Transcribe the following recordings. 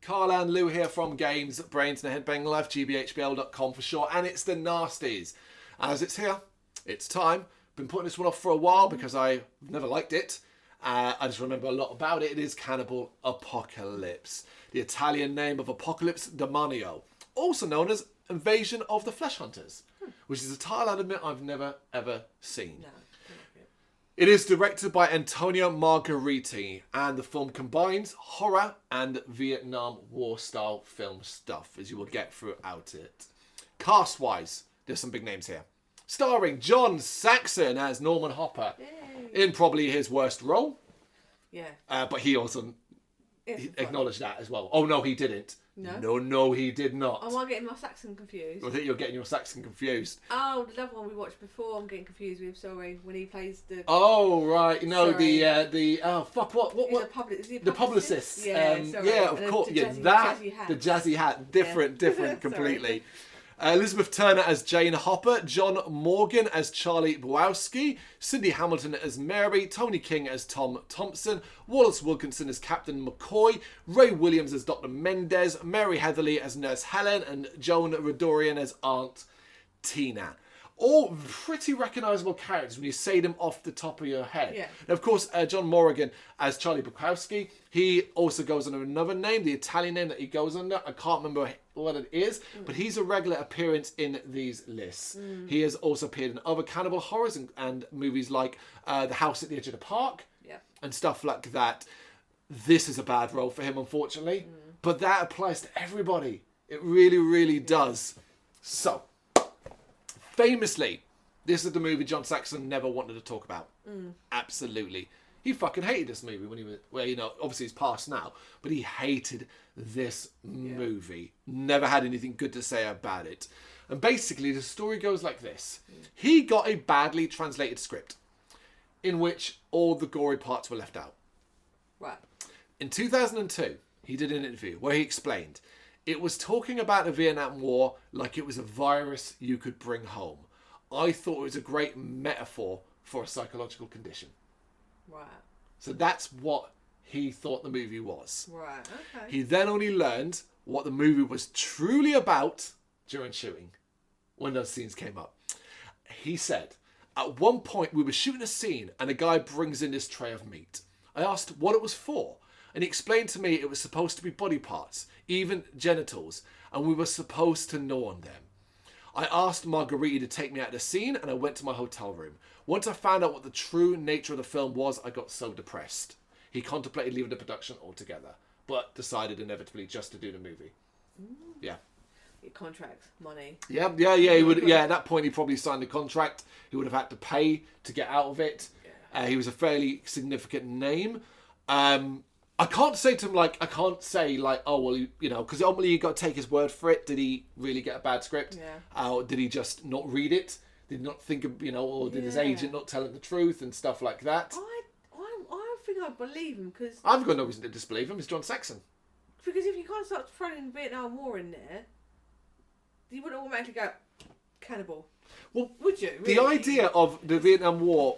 Carl and Lou here from Brrraaains A Head-Banging Life, gbhblofficial for short, and it's the Nasties. As it's here, it's time. Been putting this one off for a while because I never liked it. I just remember a lot about it. It is Cannibal Apocalypse, the Italian name of Apocalypse Demonio, also known as Invasion of the Flesh Hunters, which is a title I'll admit I've never ever seen. No. It is directed by Antonio Margheriti, and the film combines horror and Vietnam War style film stuff, as you will get throughout it. Cast wise, there's some big names here. Starring John Saxon as Norman Hopper, in probably his worst role. Yeah. But he also acknowledged that as well. Oh no, he didn't. No, he did not. Am I getting my Saxon confused? I think you're getting your Saxon confused. Oh, the other one we watched before, I'm getting confused with. Sorry, when he plays the. Oh right, no, sorry. what? The publicist. Yeah, sorry. Yeah, of course. The jazzy hat, different completely. Elizabeth Turner as Jane Hopper, John Morgan as Charlie Bukowski, Cindy Hamilton as Mary, Tony King as Tom Thompson, Wallace Wilkinson as Captain McCoy, Ray Williams as Dr. Mendez, Mary Heatherly as Nurse Helen, and Joan Redorian as Aunt Tina. All pretty recognisable characters when you say them off the top of your head. Yeah. And of course, John Morgan as Charlie Bukowski. He also goes under another name, the Italian name that he goes under. I can't remember what it is, but he's a regular appearance in these lists. He has also appeared in other cannibal horrors and movies like The House at the Edge of the Park and stuff like that. This is a bad role for him, unfortunately, but that applies to everybody. It really, really does. So, famously, this is the movie John Saxon never wanted to talk about. Absolutely. He fucking hated this movie when he was, well, you know, obviously he's passed now, but he hated this movie. Never had anything good to say about it. And basically the story goes like this. He got a badly translated script in which all the gory parts were left out. Right. In 2002, he did an interview where he explained it was talking about the Vietnam War like it was a virus you could bring home. I thought it was a great metaphor for a psychological condition. Right. So that's what he thought the movie was. Right, okay. He then only learned what the movie was truly about during shooting, when those scenes came up. He said, at one point we were shooting a scene and a guy brings in this tray of meat. I asked what it was for, and he explained to me it was supposed to be body parts, even genitals, and we were supposed to gnaw on them. I asked Margheriti to take me out of the scene, and I went to my hotel room. Once I found out what the true nature of the film was, I got so depressed. He contemplated leaving the production altogether, but decided inevitably just to do the movie. Yeah. Your contract, money. Yeah. He would. Yeah, at that point he probably signed a contract. He would have had to pay to get out of it. He was a fairly significant name. I can't say to him oh well, you know, because ultimately you got to take his word for it. Did he really get a bad script? Or did he just not read it? Did he not think of, you know, or did his agent not tell him the truth and stuff like that? I think I believe him because I've got no reason to disbelieve him. It's John Saxon. Because if you can't start throwing the Vietnam War in there, you wouldn't automatically go cannibal. Well, would you? Really? The idea of the Vietnam War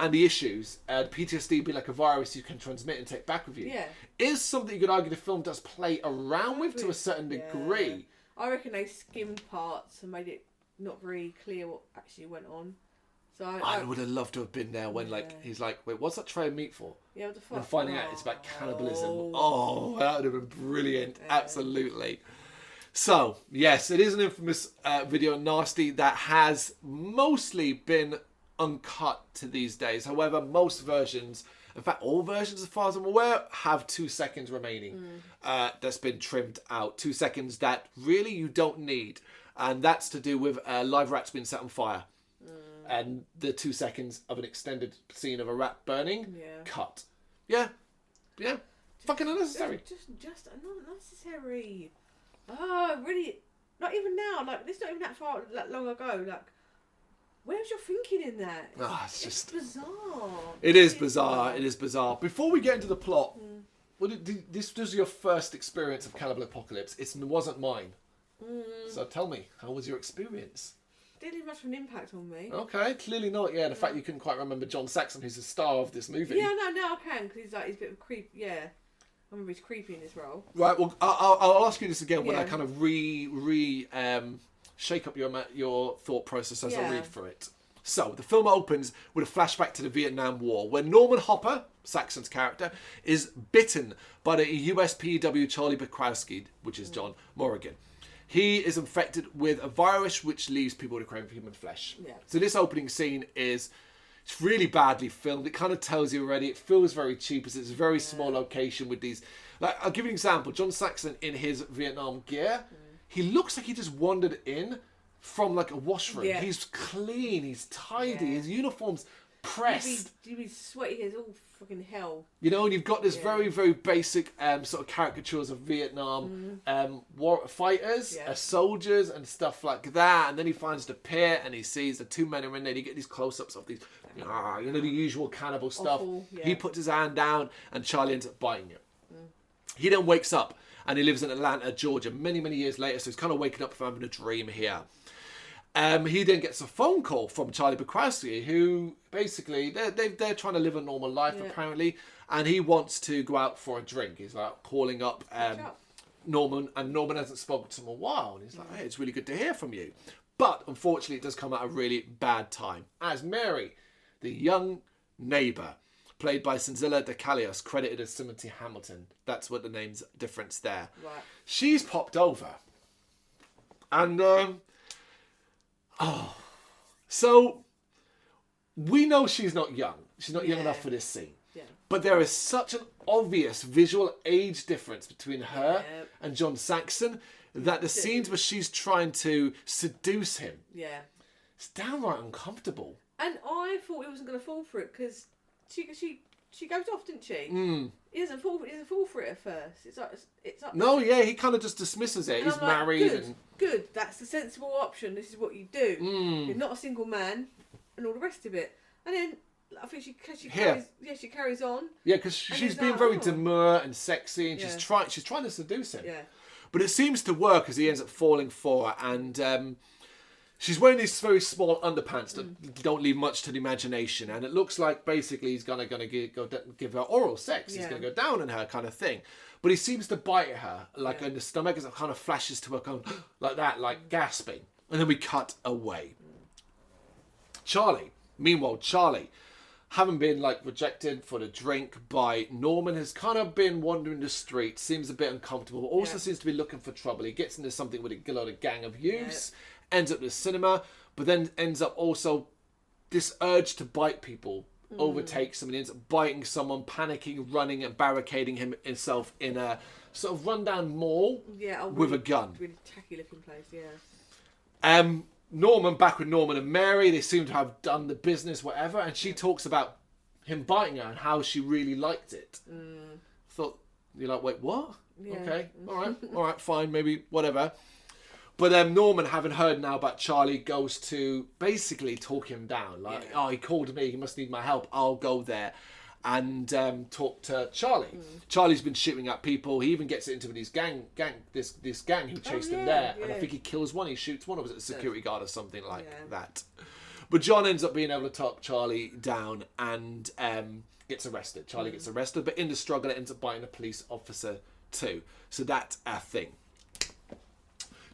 and the issues, PTSD being like a virus you can transmit and take back with you, is something you could argue the film does play around with to a certain degree. I reckon they skimmed parts and made it not very clear what actually went on. So I would have loved to have been there when he's like, wait, what's that tray of meat for? Yeah, what the fuck? And finding out it's about cannibalism. Oh, that would have been brilliant. Absolutely. So, yes, it is an infamous video nasty that has mostly been uncut to these days. However, most versions, in fact all versions as far as I'm aware, have 2 seconds remaining that's been trimmed out. 2 seconds that really you don't need. And that's to do with live rats being set on fire. And the 2 seconds of an extended scene of a rat burning, cut. Yeah. Fucking unnecessary. Just not necessary. Oh, really? Not even now. Like, it's not even that long ago. Like, where's your thinking in that? It's bizarre. It is bizarre. It is bizarre. Before we get into the plot, this was your first experience of Cannibal Apocalypse. It wasn't mine. So tell me, how was your experience? Didn't leave much of an impact on me. Okay, clearly not. Yeah, the fact you couldn't quite remember John Saxon, who's the star of this movie. Yeah, no, I can, because he's a bit of a creep. Yeah, remember he's creepy in this role. Right, well, I'll ask you this again when I kind of shake up your thought process as I read through it. So, the film opens with a flashback to the Vietnam War, where Norman Hopper, Saxon's character, is bitten by the US PEW Charlie Bukowski, which is John Morrigan. He is infected with a virus which leaves people to crave human flesh. Yeah. So this opening scene it's really badly filmed. It kind of tells you already. It feels very cheap as it's a very small location with these... Like, I'll give you an example. John Saxon in his Vietnam gear, he looks like he just wandered in from like a washroom. Yeah. He's clean, he's tidy, his uniform's pressed. You'd be sweaty as all fucking hell. You know, and you've got this very, very basic sort of caricatures of Vietnam war fighters, soldiers and stuff like that. And then he finds the pit and he sees the two men are in there. You get these close-ups of these, you know, the usual cannibal stuff. Awful, He puts his hand down and Charlie ends up biting it. He then wakes up and he lives in Atlanta, Georgia, many, many years later. So he's kind of waking up from having a dream here. He then gets a phone call from Charlie Bukowski, who basically they're trying to live a normal life apparently, and he wants to go out for a drink. He's like calling up Norman, and Norman hasn't spoken to him in a while, and he's like, "Hey, it's really good to hear from you," but unfortunately, it does come at a really bad time, as Mary, the young neighbour, played by Cynthia DeCalios, credited as Timothy Hamilton. That's what the name's difference there. Right. She's popped over, and so we know she's not young. She's not young enough for this scene. Yeah. But there is such an obvious visual age difference between her and John Saxon that the scenes where she's trying to seduce him, it's downright uncomfortable. And I thought he wasn't going to fall for it because she goes off, didn't she? He doesn't fall for it at first. It's like no, he kind of just dismisses it. He's married. Good. That's the sensible option. This is what you do. You're not a single man, and all the rest of it. And then I think she carries on. Yeah, because she's being very demure and sexy, and she's trying to seduce him. Yeah. But it seems to work as he ends up falling for her, and she's wearing these very small underpants that don't leave much to the imagination, and it looks like basically he's gonna give her oral sex. He's gonna go down on her, kind of thing. But he seems to bite her like in the stomach, as it kind of flashes to her, kind of like that, like gasping, and then we cut away. Meanwhile, Charlie, having been like rejected for the drink by Norman, has kind of been wandering the street, seems a bit uncomfortable, but also seems to be looking for trouble. He gets into something with a gang of youths. Ends up in the cinema, but then ends up also this urge to bite people overtakes him, and he ends up biting someone, panicking, running and barricading himself in a sort of rundown mall with a gun. Really tacky looking place, Norman, back with Norman and Mary, they seem to have done the business, whatever, and she talks about him biting her and how she really liked it. Thought, you're like, wait, what? Yeah. Okay, all right, fine, maybe, whatever. But Norman, having heard now about Charlie, goes to basically talk him down. Like, he called me, he must need my help, I'll go there and talk to Charlie. Charlie's been shooting at people. He even gets into this gang who chased him there. And I think he kills one, he shoots one, or was it a security guard or something like that? But John ends up being able to talk Charlie down and gets arrested. Charlie gets arrested, but in the struggle, it ends up biting a police officer too. So that's a thing.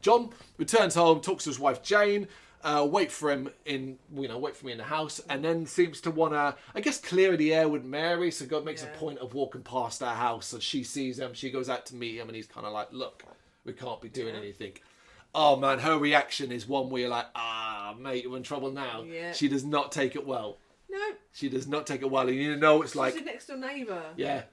John returns home, talks to his wife Jane, wait for me in the house, and then seems to want to, I guess, clear the air with Mary. So God makes a point of walking past our house, so she sees him, she goes out to meet him, and he's kind of like, look, we can't be doing anything. Oh man, her reaction is one where you're like, mate, you're in trouble now. Yeah. She does not take it well. No. She does not take it well, and you know it's like... She's a next door neighbour. Yeah.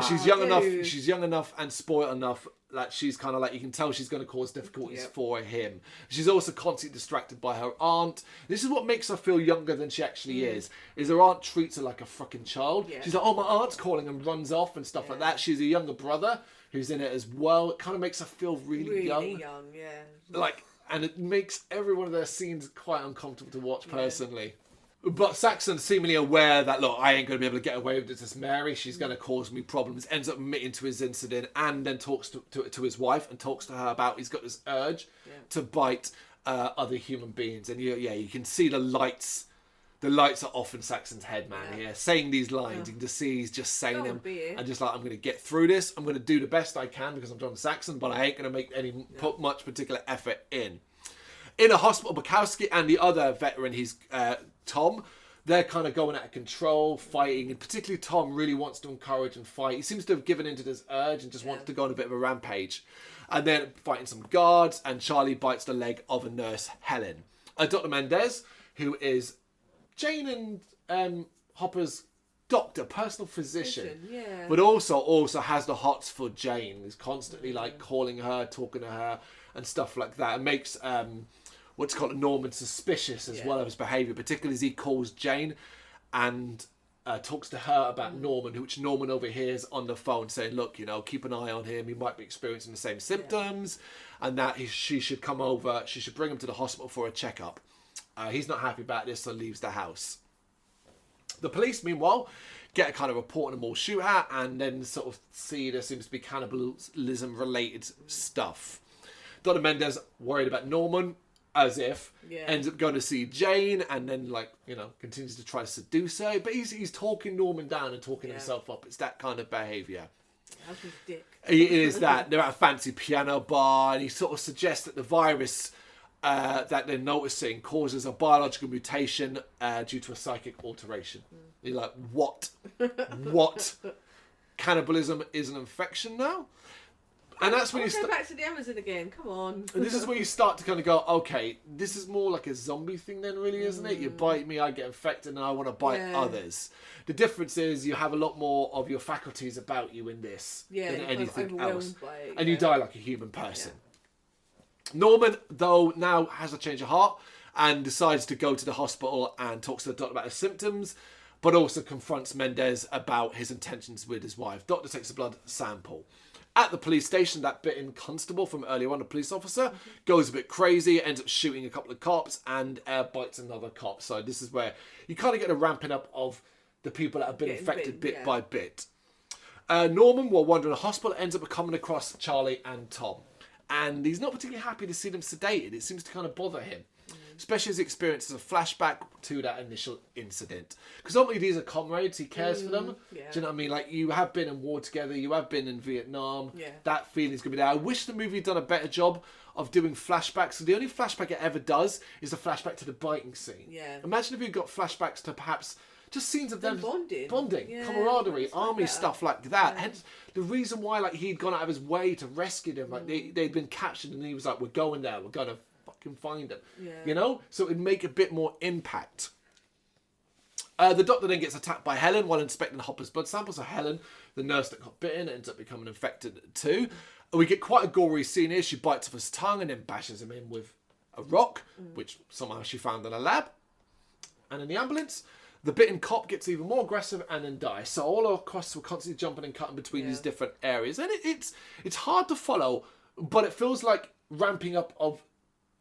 She's young enough. She's young enough and spoiled enough that she's kind of like, you can tell she's going to cause difficulties for him. She's also constantly distracted by her aunt. This is what makes her feel younger than she actually is her aunt treats her like a fucking child. Yeah. She's like, oh, my aunt's calling, and runs off and stuff like that. She's a younger brother who's in it as well. It kind of makes her feel really young. Really young, yeah. Like, and it makes every one of their scenes quite uncomfortable to watch personally. But Saxon's seemingly aware that, look, I ain't going to be able to get away with this Mary. She's going to cause me problems. Ends up admitting to his incident, and then talks to his wife and talks to her about he's got this urge to bite other human beings. And you can see the lights The lights are off in Saxon's head, man, here. Saying these lines, you can just see he's just saying them. And just like, I'm going to get through this. I'm going to do the best I can because I'm John Saxon, but I ain't going to put much particular effort in. In a hospital, Bukowski and the other veteran, he's Tom, they're kind of going out of control, fighting. And particularly Tom really wants to encourage and fight. He seems to have given into this urge and just wants to go on a bit of a rampage. And then fighting some guards, and Charlie bites the leg of a nurse, Helen. Dr. Mendez, who is Jane and Hopper's doctor, personal physician, but also has the hots for Jane. He's constantly like calling her, talking to her, and stuff like that. It makes what's called Norman suspicious as well of his behaviour, particularly as he calls Jane and talks to her about Norman, which Norman overhears on the phone, saying, "Look, keep an eye on him. He might be experiencing the same symptoms, and that she should come over. She should bring him to the hospital for a checkup." He's not happy about this, so leaves the house. The police, meanwhile, get a kind of report on a mall shootout and then sort of see there seems to be cannibalism-related stuff. Dr. Mendez worried about Norman, as if, ends up going to see Jane and then, continues to try to seduce her. But he's talking Norman down and talking himself up. It's that kind of behaviour. That's his dick. It is that. They're at a fancy piano bar and he sort of suggests that the virus that they're noticing causes a biological mutation due to a psychic alteration. You're like, what? What? Cannibalism is an infection now? And that's when you go back to the Amazon again. Come on. And this is where you start to kind of go, okay, this is more like a zombie thing then, really, isn't it? You bite me, I get infected, and I want to bite others. The difference is you have a lot more of your faculties about you in this than anything else. And you die like a human person. Norman, though, now has a change of heart and decides to go to the hospital and talks to the doctor about his symptoms, but also confronts Mendez about his intentions with his wife. Doctor takes a blood sample. At the police station, that bitten constable from earlier on, a police officer, goes a bit crazy, ends up shooting a couple of cops and bites another cop. So this is where you kind of get a ramping up of the people that have been infected bit by bit. Norman, while wandering a hospital, ends up coming across Charlie and Tom. And he's not particularly happy to see them sedated. It seems to kind of bother him. Especially as he experiences a flashback to that initial incident. Because ultimately these are comrades, he cares for them. Do you know what I mean? Like, you have been in war together, you have been in Vietnam. That feeling's going to be there. I wish the movie had done a better job of doing flashbacks. So the only flashback it ever does is the flashback to the biting scene. Imagine if you got flashbacks to perhaps just scenes of them bonding, camaraderie, army stuff like that. Hence the reason why he'd gone out of his way to rescue them. Like they'd been captured and he was like, "We're going there. We're going to fucking find them." So it'd make a bit more impact. The doctor then gets attacked by Helen while inspecting Hopper's blood samples. So Helen, the nurse that got bitten, ends up becoming infected too. We get quite a gory scene here. She bites off his tongue and then bashes him in with a rock, which somehow she found in a lab. And in the ambulance, the bitten cop gets even more aggressive and then dies. So all our costs were constantly jumping and cutting between these different areas. And it's hard to follow, but it feels like ramping up of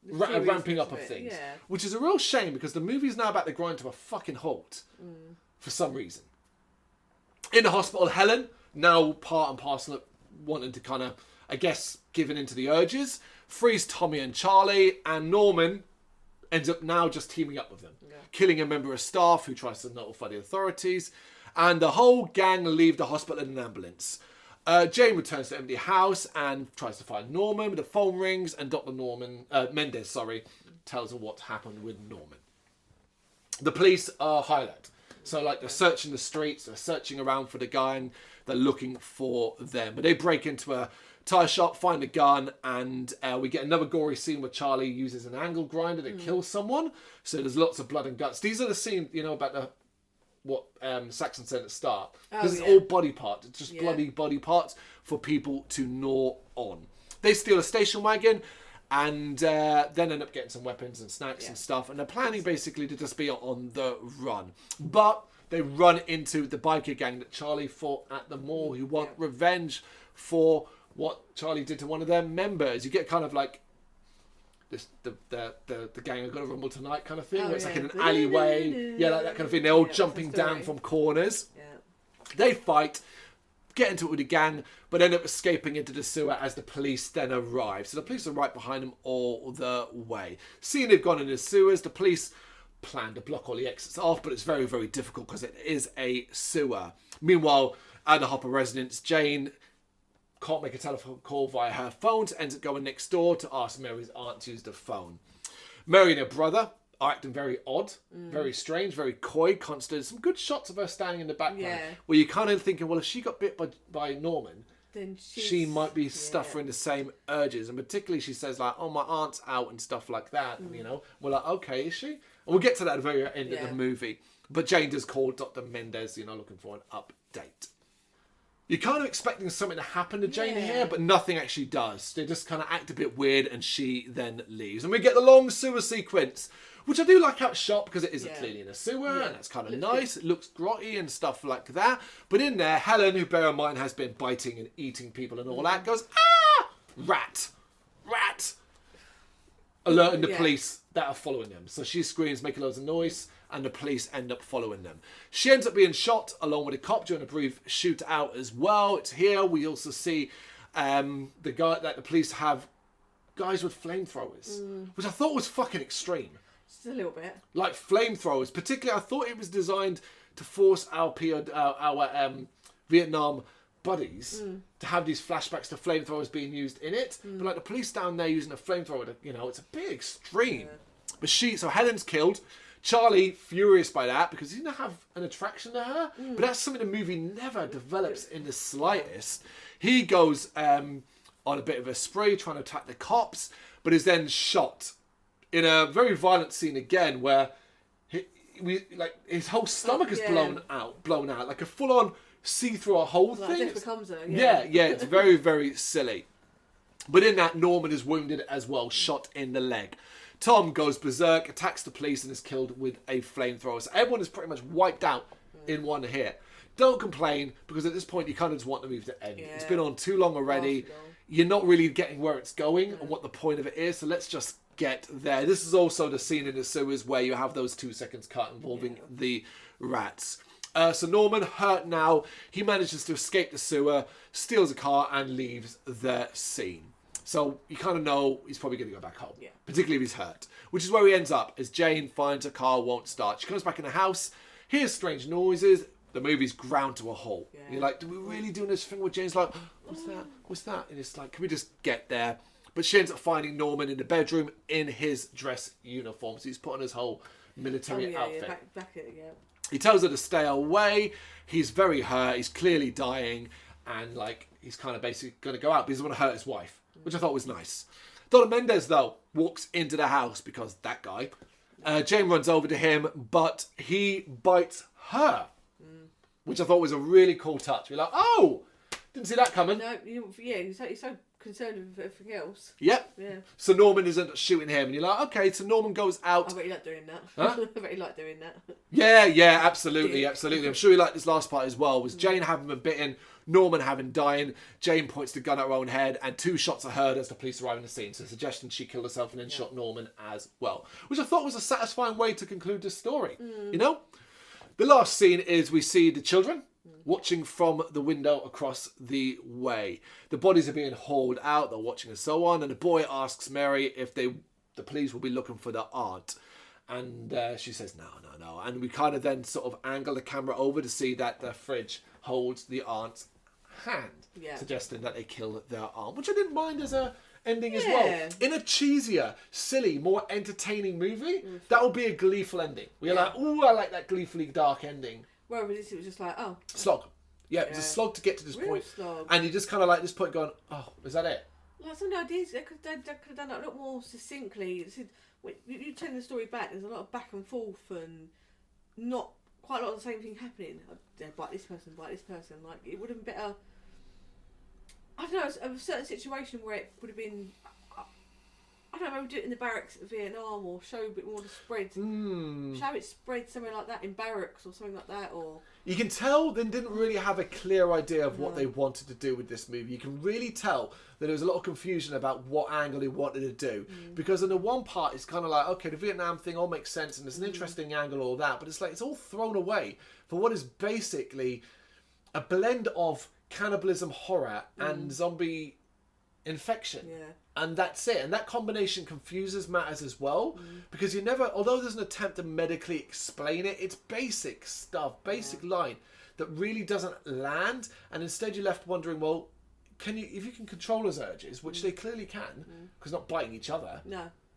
things. Which is a real shame because the movie's now about to grind to a fucking halt for some reason. In the hospital, Helen, now part and parcel of wanting to kind of, I guess, giving into the urges, frees Tommy and Charlie, and Norman ends up now just teaming up with them. Killing a member of staff who tries to notify the authorities, and the whole gang leave the hospital in an ambulance. Jane returns to the empty house and tries to find Norman. The phone rings and Dr. Mendez tells her what happened with Norman. The police are highlighted. So they're searching the streets, they're searching around for the guy and they're looking for them. But they break into a tire shop, find a gun, and we get another gory scene where Charlie uses an angle grinder to kill someone. So there's lots of blood and guts. These are the scenes, about what Saxon said at the start. Because it's all body parts. It's just bloody body parts for people to gnaw on. They steal a station wagon and then end up getting some weapons and snacks and stuff. And they're planning basically to just be on the run. But they run into the biker gang that Charlie fought at the mall who want revenge for what Charlie did to one of their members. You get kind of like this, the gang are going to rumble tonight kind of thing. Where it's like in an alleyway. Like that kind of thing. They're all jumping down from corners. They fight, get into it with the gang, but end up escaping into the sewer as the police then arrive. So the police are right behind them all the way. Seeing they've gone into the sewers, the police plan to block all the exits off, but it's very, very difficult because it is a sewer. Meanwhile, at the Hopper residence, Jane can't make a telephone call via her phone, so ends up going next door to ask Mary's aunt to use the phone. Mary and her brother are acting very odd, very strange, very coy, constant. Some good shots of her standing in the background where you're kind of thinking, well, if she got bit by Norman, then she might be suffering the same urges. And particularly she says like, oh, my aunt's out and stuff like that. You know, we're like, okay, is she? And we'll get to that at the very end of the movie. But Jane does call Dr. Mendez, you know, looking for an update. You're kind of expecting something to happen to Jane here, but nothing actually does. They just kind of act a bit weird and she then leaves. And we get the long sewer sequence, which I do like how it's shot because it isn't clearly in a sewer and that's kind of nice. Good. It looks grotty and stuff like that. But in there, Helen, who bear in mind has been biting and eating people and all that, goes, ah! Rat! Rat! Alerting the police that are following them. So she screams, making loads of noise, and the police end up following them. She ends up being shot along with a cop during a brief shootout as well. It's here. We also see the guy that the police have guys with flamethrowers, which I thought was fucking extreme. Just a little bit. Like flamethrowers. Particularly, I thought it was designed to force our Vietnam buddies to have these flashbacks to flamethrowers being used in it. But like the police down there using a flamethrower, you know, it's a bit extreme. But so Helen's killed. Charlie, furious by that, because he didn't have an attraction to her. But that's something the movie never develops in the slightest. He goes on a bit of a spree trying to attack the cops, but is then shot in a very violent scene again where his whole stomach is blown out, like a full-on see-through a whole thing. It becomes it's very, very silly. But in that, Norman is wounded as well, shot in the leg. Tom goes berserk, attacks the police and is killed with a flamethrower. So everyone is pretty much wiped out in one hit. Don't complain, because at this point you kind of just want the movie to end. It's been on too long already. You're not really getting where it's going and what the point of it is, so let's just get there. This is also the scene in the sewers where you have those 2 seconds cut involving the rats. So Norman, hurt now, he manages to escape the sewer, steals a car and leaves the scene. So you kind of know he's probably going to go back home, particularly if he's hurt. Which is where he ends up, as Jane finds her car won't start. She comes back in the house, hears strange noises, the movie's ground to a halt. You're like, do we really do this thing where Jane's like, what's that? What's that? And it's like, can we just get there? But she ends up finding Norman in the bedroom in his dress uniform. So he's put on his whole military outfit. He tells her to stay away. He's very hurt. He's clearly dying. And like, he's kind of basically going to go out, but he doesn't want to hurt his wife, which I thought was nice. Dr. Mendez, though, walks into the house because that guy. Jane runs over to him, but he bites her, which I thought was a really cool touch. We're like, oh, didn't see that coming. No, he's so concerned with everything else. Yep. Yeah. So Norman isn't shooting him, and you're like, okay. So Norman goes out. I bet you like doing that. Huh? I bet you like doing that. Yeah, absolutely. I'm sure you liked this last part as well. Was Jane having been bitten, Norman having dying. Jane points the gun at her own head, and 2 shots are heard as the police arrive in the scene. So suggesting she killed herself and then shot Norman as well, which I thought was a satisfying way to conclude this story. You know, the last scene is we see the children watching from the window across the way. The bodies are being hauled out, they're watching and so on, and the boy asks Mary if the police will be looking for their aunt. And she says, no. And we kind of then sort of angle the camera over to see that the fridge holds the aunt's hand, suggesting that they killed their aunt, which I didn't mind as a ending as well. In a cheesier, silly, more entertaining movie, that would be a gleeful ending. We're like, ooh, I like that gleefully dark ending. Well, it was just like, oh. Slog. Yeah, it was a slog to get to this point. Slog. And you just kind of like this point going, oh, is that it? Like some ideas, they could have done that a lot more succinctly. You turn the story back, there's a lot of back and forth and not quite a lot of the same thing happening. Bite this person. Like, it would have been better. I don't know, a certain situation where it would have been, I don't know, maybe do it in the barracks of Vietnam or show a bit more of the spread. Show it spread somewhere like that in barracks or something like that. Or you can tell they didn't really have a clear idea of what they wanted to do with this movie. You can really tell that there was a lot of confusion about what angle they wanted to do. Because in the one part, it's kind of like, okay, the Vietnam thing all makes sense and there's an interesting angle, all that. But it's like, it's all thrown away for what is basically a blend of cannibalism, horror, and zombie infection. Yeah. And that's it. And that combination confuses matters as well, because you never, although there's an attempt to medically explain it, it's basic stuff, basic line that really doesn't land. And instead you're left wondering, well, if you can control his urges, which they clearly can, because not biting each other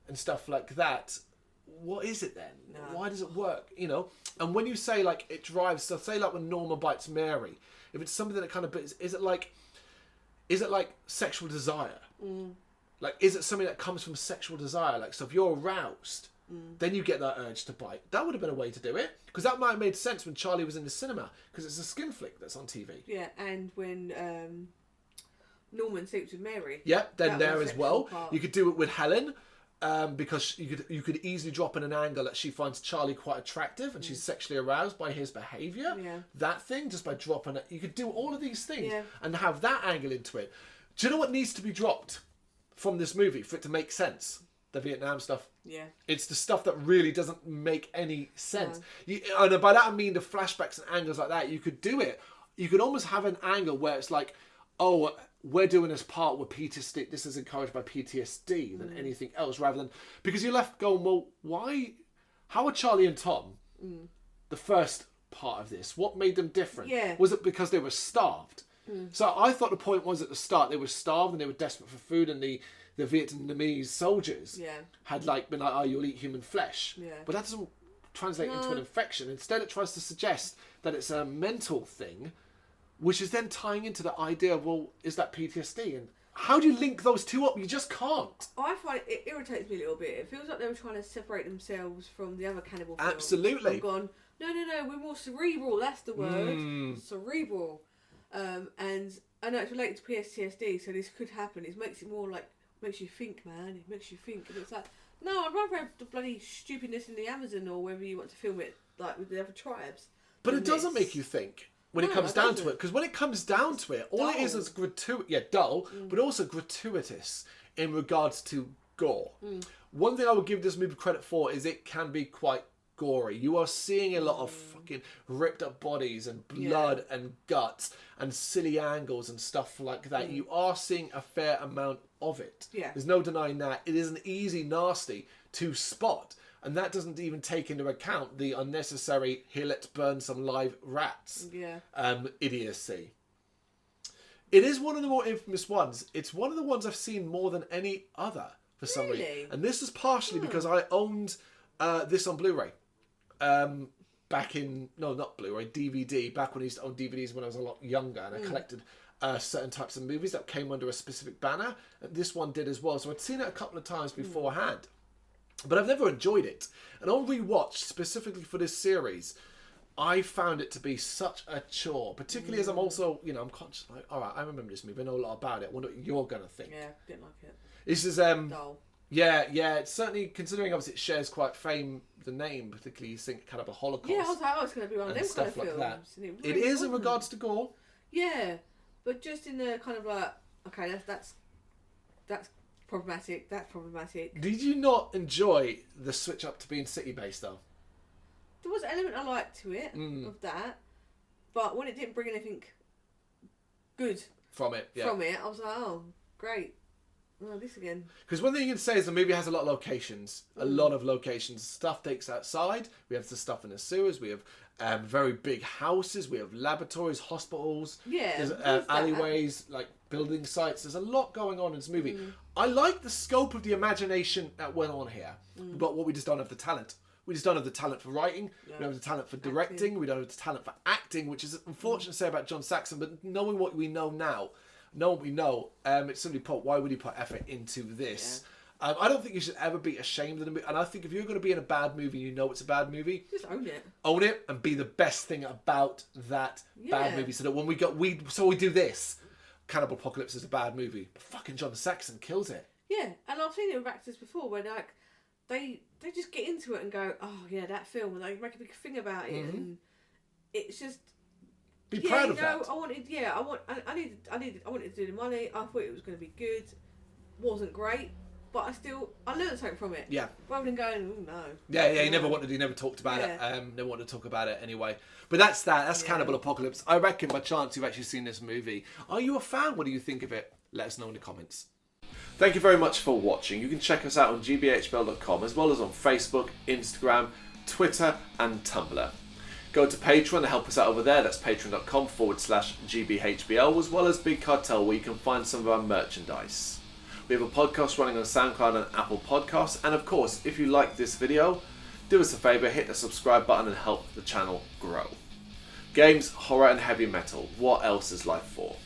and stuff like that, what is it then? No. Why does it work? You know? And when you say like it drives, so say like when Norma bites Mary, if it's something that kind of, is it like sexual desire? Like, is it something that comes from sexual desire? Like, so if you're aroused, then you get that urge to bite. That would have been a way to do it, because that might have made sense when Charlie was in the cinema, because it's a skin flick that's on TV. Yeah, and when Norman sleeps with Mary. Yep, then that there was as well. part. You could do it with Helen, because you could easily drop in an angle that she finds Charlie quite attractive and she's sexually aroused by his behaviour. Yeah. That thing, just by dropping it, you could do all of these things Yeah. and have that angle into it. Do you know what needs to be dropped from this movie for it to make sense? The Vietnam stuff. Yeah. It's the stuff that really doesn't make any sense. And by that I mean the flashbacks and angles like that. You could do it. You could almost have an angle where it's like, oh, we're doing this part where PTSD, this is encouraged by PTSD than anything else, rather than, because you're left going, well, why, how are Charlie and Tom the first part of this? What made them different? Yeah. Was it because they were starved? So I thought the point was at the start they were starved and they were desperate for food, and the Vietnamese soldiers had like been like, oh, you'll eat human flesh. Yeah. But that doesn't translate into an infection. Instead it tries to suggest that it's a mental thing, which is then tying into the idea of, well, is that PTSD? And how do you link those two up? You just can't. I find it irritates me a little bit. It feels like they were trying to separate themselves from the other cannibal films. Absolutely. I've gone, no, we're more cerebral, that's the word. Cerebral. And I know it's related to PTSD, so this could happen. It makes it more like, makes you think, man. It makes you think. And it's like, no, I'd rather have the bloody stupidness in the Amazon, or whether you want to film it like with the other tribes. But it doesn't make you think when it comes down to it. Because when it comes down to it, all it is dull, but also gratuitous in regards to gore. One thing I would give this movie credit for is it can be quite gory. You are seeing a lot of fucking ripped up bodies and blood and guts and silly angles and stuff like that. You are seeing a fair amount of it. Yeah. There's no denying that. It is an easy nasty to spot. And that doesn't even take into account the unnecessary, here, let's burn some live rats idiocy. It is one of the more infamous ones. It's one of the ones I've seen more than any other for some reason. And this is partially because I owned this on Blu-ray. Back in, no, not Blu-ray, DVD, back when I used to own DVDs when I was a lot younger, and I collected certain types of movies that came under a specific banner. And this one did as well. So I'd seen it a couple of times beforehand. But I've never enjoyed it. And on rewatch, specifically for this series, I found it to be such a chore. Particularly as I'm also, I'm conscious, like, all right, I remember this movie, I know a lot about it. I wonder what you're going to think. Yeah, didn't like it. This is, Dull. yeah, it's certainly, considering obviously it shares quite fame, the name, particularly you think kind of a Holocaust. Yeah, I was like, it's going to be one of them kind of films. That. And It really is wasn't. in regards to gore. Yeah, but just in the kind of like, okay, that's problematic. That's problematic. Did you not enjoy the switch up to being city-based, though? There was an element I liked to it, of that, but when it didn't bring anything good from it, I was like, oh, great. Oh, this again. Because one thing you can say is the movie has a lot of locations. A lot of locations. Stuff takes outside. We have the stuff in the sewers. We have very big houses. We have laboratories, hospitals. Yeah. There's alleyways, like building sites. There's a lot going on in this movie. I like the scope of the imagination that went on here. But what we just don't have the talent. We just don't have the talent for writing. We don't have the talent for directing. We don't have the talent for acting, which is unfortunate to say about John Saxon. But knowing what we know now, it's simply put, why would he put effort into this? I don't think you should ever be ashamed of the movie. And I think if you're going to be in a bad movie, you know it's a bad movie. Just own it. Own it and be the best thing about that bad movie. So that when we do this, Cannibal Apocalypse is a bad movie. But fucking John Saxon kills it. Yeah, and I've seen it with actors before where like they just get into it and go, oh yeah, that film, and they make a big thing about it, and it's just. Be proud of that. I wanted to do the money. I thought it was going to be good. Wasn't great, but I learned something from it. Yeah. Rather than going, oh no. Yeah. He never talked about it. Never wanted to talk about it anyway. But that's that. That's Cannibal Apocalypse. I reckon by chance you've actually seen this movie. Are you a fan? What do you think of it? Let us know in the comments. Thank you very much for watching. You can check us out on gbhbl.com as well as on Facebook, Instagram, Twitter and Tumblr. Go to Patreon and help us out over there. That's patreon.com/gbhbl, as well as Big Cartel, where you can find some of our merchandise. We have a podcast running on SoundCloud and Apple Podcasts. And of course, if you like this video, do us a favour, hit the subscribe button and help the channel grow. Games, horror and heavy metal. What else is life for?